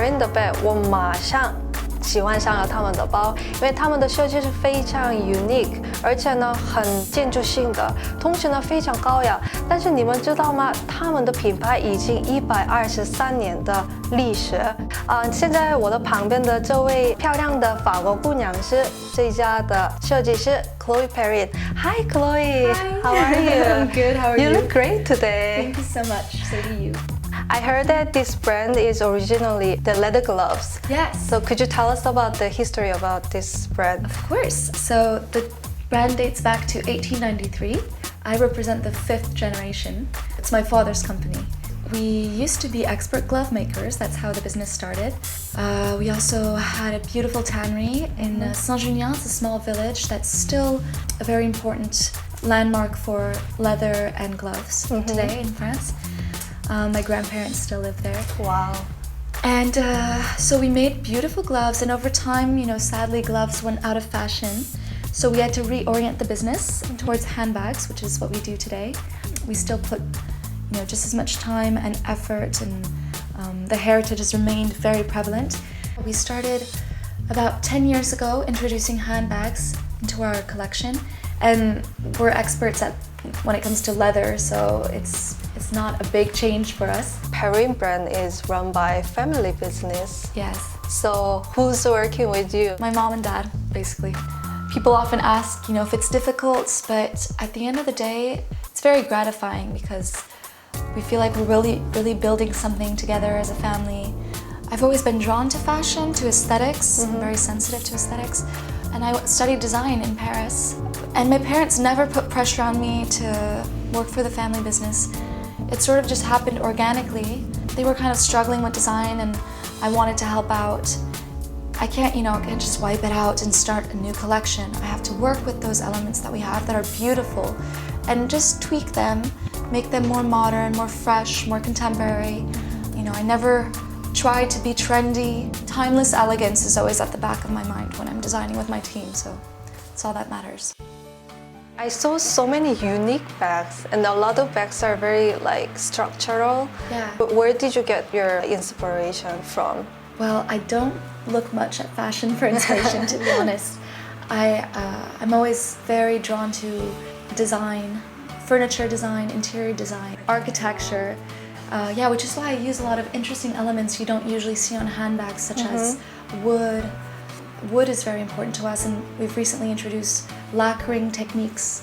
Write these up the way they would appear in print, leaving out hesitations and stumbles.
Perrin 的 bag， 我马上喜欢上了他们的包，因为他们的设计是非常 unique， 而且呢很建筑性的，同时呢非常高雅。但是你们知道吗？他们的品牌已经123年的历史。现在我的旁边的这位漂亮的法国姑娘是这家的设计师 Chloe Perrin。Hi Chloe, Hi. how are you? I'm good. How are you? You look great today. Thank you so much. So do you. I heard that this brand is originally the leather gloves. Yes. So could you tell us about the history about this brand? Of course. So the brand dates back to 1893. I represent the 5th generation. It's my father's company. We used to be expert glove makers. That's how the business started. We also had a beautiful tannery in Saint-Junien. It's a small village that's still a very important landmark for leather and gloves today in France. My grandparents still live there. Wow. And so we made beautiful gloves, and over time, sadly, gloves went out of fashion. So we had to reorient the business towards handbags, which is what we do today. We still put, just as much time and effort, and the heritage has remained very prevalent. We started about 10 years ago introducing handbags into our collection, and we're experts when it comes to leather, so it's not a big change for us. Perrin brand is run by family business. Yes. So who's working with you? My mom and dad, basically. People often ask, if it's difficult, but at the end of the day, it's very gratifying because we feel like we're really, really building something together as a family. I've always been drawn to fashion, to aesthetics. I'm very sensitive to aesthetics. And I studied design in Paris. And my parents never put pressure on me to work for the family business. It sort of just happened organically. They were kind of struggling with design, and I wanted to help out. I can't just wipe it out and start a new collection. I have to work with those elements that we have that are beautiful and just tweak them, make them more modern, more fresh, more contemporary. I never tried to be trendy. Timeless elegance is always at the back of my mind when I'm designing with my team, so it's all that matters. I saw so many unique bags, and a lot of bags are very structural. Yeah. But where did you get your inspiration from? Well, I don't look much at fashion for inspiration, to be honest. I'm always very drawn to design, furniture design, interior design, architecture. Which is why I use a lot of interesting elements you don't usually see on handbags, such as wood. Wood is very important to us, and we've recently introduced lacquering techniques.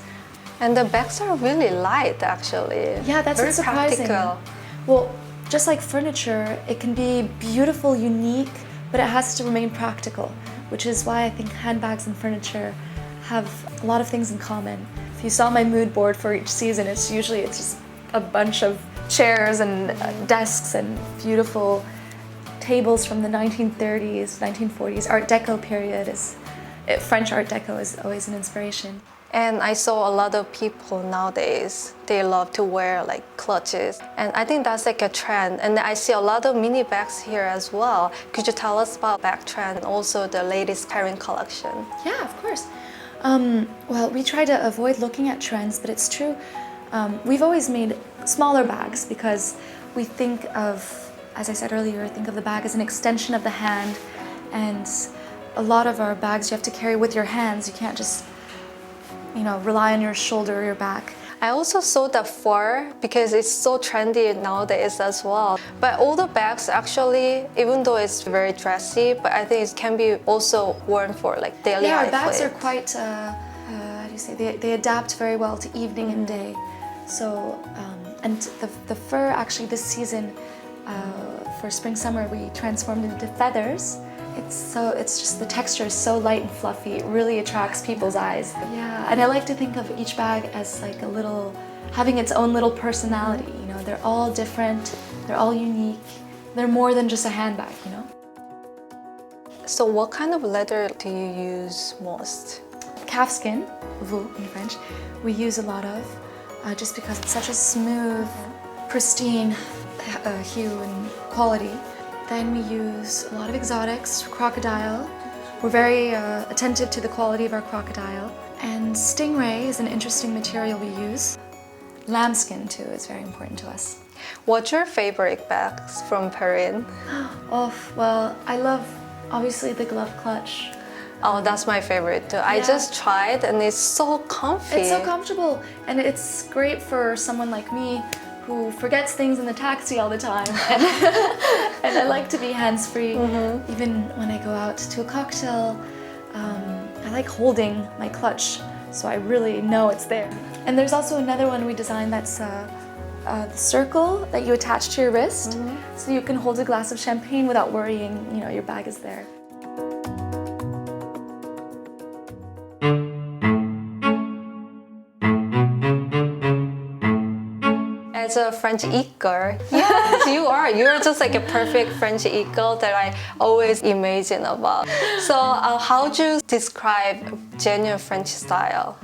And the bags are really light, actually. Yeah, that's very surprising. Practical. Well, just like furniture, it can be beautiful, unique, but it has to remain practical, which is why I think handbags and furniture have a lot of things in common. If you saw my mood board for each season, it's just a bunch of chairs and desks and beautiful tables from the 1930s, 1940s. Art Deco period French Art Deco is always an inspiration. And I saw a lot of people nowadays, they love to wear clutches. And I think that's a trend. And I see a lot of mini bags here as well. Could you tell us about bag trend and also the latest Perrin collection? Yeah, of course. Well, we try to avoid looking at trends, but it's true. We've always made smaller bags because we think of, as I said earlier, think of the bag as an extension of the hand, and a lot of our bags you have to carry with your hands. You can't just, rely on your shoulder or your back. I also saw the fur because it's so trendy nowadays as well. But all the bags actually, even though it's very dressy, but I think it can be also worn for daily Yeah, our outfit. bags are quite, how do you say, they adapt very well to evening and day. So, and the fur actually this season, for spring summer, we transformed into feathers. It's just the texture is so light and fluffy. It really attracts people's eyes. Yeah, and I like to think of each bag as having its own little personality. They're all different. They're all unique. They're more than just a handbag. So what kind of leather do you use most? Calfskin, veau in French, we use a lot of, just because it's such a smooth, pristine hue and quality. Then we use a lot of exotics, crocodile. We're very attentive to the quality of our crocodile. And stingray is an interesting material we use. lambskin too is very important to us. What's your favorite bags from Perrin? Oh, well, I love obviously the glove clutch. Oh, that's my favorite too. I just tried and it's so comfy. It's so comfortable, and it's great for someone like me who forgets things in the taxi all the time. And I like to be hands-free. Even when I go out to a cocktail, I like holding my clutch, so I really know it's there. And there's also another one we designed that's the circle that you attach to your wrist, so you can hold a glass of champagne without worrying, your bag is there. As a French eagle, yes, you are. You're just like a perfect French eagle that I always imagine about. So how would you describe genuine French style?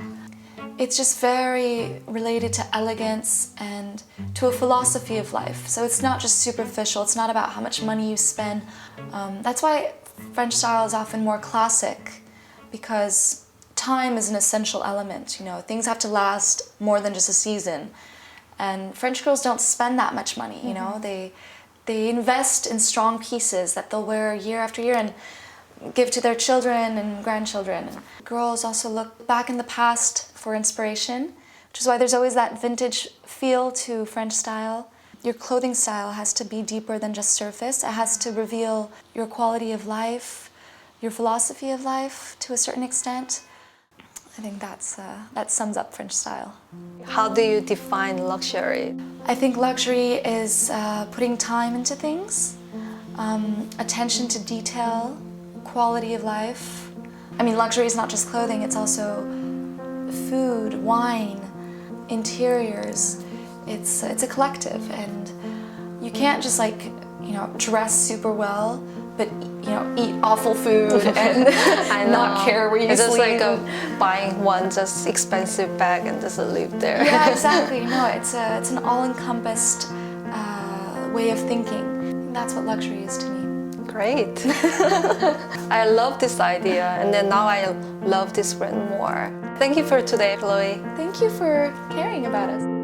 It's just very related to elegance and to a philosophy of life. So it's not just superficial. It's not about how much money you spend. That's why French style is often more classic, because time is an essential element. Things have to last more than just a season. And French girls don't spend that much money, They invest in strong pieces that they'll wear year after year and give to their children and grandchildren. Girls also look back in the past for inspiration, which is why there's always that vintage feel to French style. Your clothing style has to be deeper than just surface. It has to reveal your quality of life, your philosophy of life to a certain extent. I think that sums up French style. How do you define luxury? I think luxury is putting time into things, attention to detail, quality of life. I mean, luxury is not just clothing, it's also food, wine, interiors. It's a collective, and you can't just dress super well, but eat awful food and not care where you it's sleep. It's just like buying one just expensive bag and just live there. Yeah, exactly. No, it's an all-encompassed way of thinking. And that's what luxury is to me. Great. I love this idea, and then now I love this brand more. Thank you for today, Chloe. Thank you for caring about us.